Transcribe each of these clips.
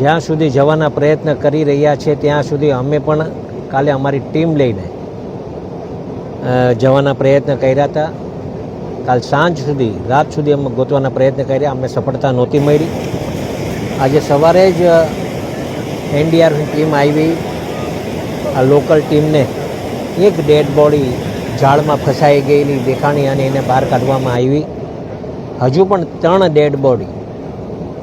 જ્યાં સુધી જવાના પ્રયત્ન કરી રહ્યા છે ત્યાં સુધી અમે પણ કાલે અમારી ટીમ લઈને જવાના પ્રયત્ન કર્યા હતા. કાલ સાંજ સુધી રાત સુધી અમે ગોતવાના પ્રયત્ન કર્યા, અમને સફળતા નહોતી મળી. આજે સવારે જ એનડીઆરએફની ટીમ આવી. આ લોકલ ટીમને એક ડેડ બોડી ઝાડમાં ફસાઈ ગયેલી દેખાણી અને એને બહાર કાઢવામાં આવી. હજુ પણ 3 ડેડ બોડી,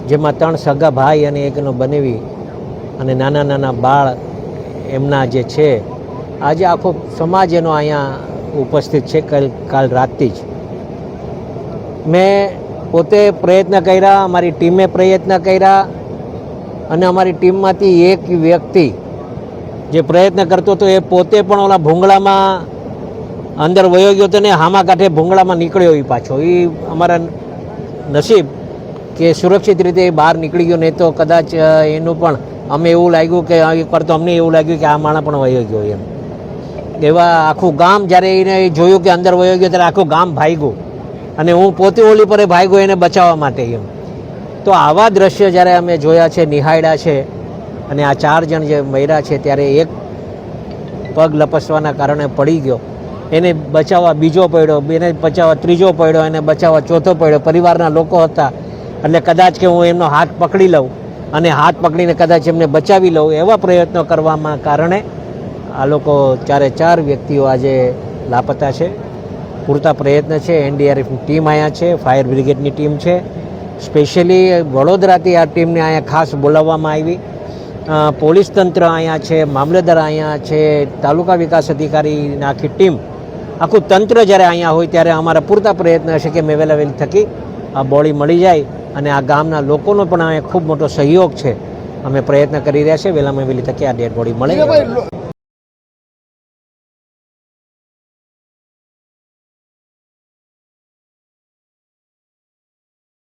જેમાં 3 સગા ભાઈ અને એકનો બનેવી અને નાના નાના બાળ એમના જે છે. આજે આખો સમાજ એનો અહીંયા ઉપસ્થિત છે. કાલ રાતથી જ મેં પોતે પ્રયત્ન કર્યા, અમારી ટીમે પ્રયત્ન કર્યા અને અમારી ટીમમાંથી એક વ્યક્તિ જે પ્રયત્ન કરતો હતો એ પોતે પણ ઓલા ભૂંગળામાં અંદર વયો ગયો હતો ને હામા કાંઠે ભૂંગળામાં નીકળ્યો એ પાછો. એ અમારા નસીબ કે સુરક્ષિત રીતે એ બહાર નીકળી ગયો, નહીં તો કદાચ એનું પણ અમે એવું લાગ્યું કે એકવાર તો અમને એવું લાગ્યું કે આ માણસ પણ વયો ગયો એમ. એવા આખું ગામ જ્યારે એને જોયું કે અંદર વયો ગયો ત્યારે આખું ગામ ભાગ્યું અને હું પોતે ઓલી પર ભાગ્યો એને બચાવવા માટે એમ. તો આવા દ્રશ્ય જ્યારે અમે જોયા છે, નિહાળ્યા છે અને આ 4 જણ જે મર્યા છે ત્યારે એક પગ લપસવાના કારણે પડી ગયો, એને બચાવવા બીજો પડ્યો, એને બચાવવા ત્રીજો પડ્યો, એને બચાવવા ચોથો પડ્યો. પરિવારના લોકો હતા એટલે કદાચ કે હું એમનો હાથ પકડી લઉં અને હાથ પકડીને કદાચ એમને બચાવી લઉં એવા પ્રયત્નો કરવામાં કારણે આ લોકો 4 વ્યક્તિઓ આજે લાપતા છે. પૂરતા પ્રયત્ન છે. એનડીઆરએફની ટીમ અહીંયા છે, ફાયર બ્રિગેડની ટીમ છે. સ્પેશિયલી વડોદરાથી આ ટીમને અહીંયા ખાસ બોલાવવામાં આવી. પોલીસ તંત્ર અહીંયા છે, મામલતદાર અહીંયા છે, તાલુકા વિકાસ અધિકારીની આખી ટીમ, આખું તંત્ર જ્યારે અહીંયા હોય ત્યારે અમારા પૂરતા પ્રયત્ન હશે કે મેં વહેલા વહેલી થકી આ બોડી મળી જાય અને આ ગામના લોકોનો પણ અહીંયા ખૂબ મોટો સહયોગ છે. અમે પ્રયત્ન કરી રહ્યા છીએ વહેલામાં વહેલી તકે આ ડેડ બોડી મળે.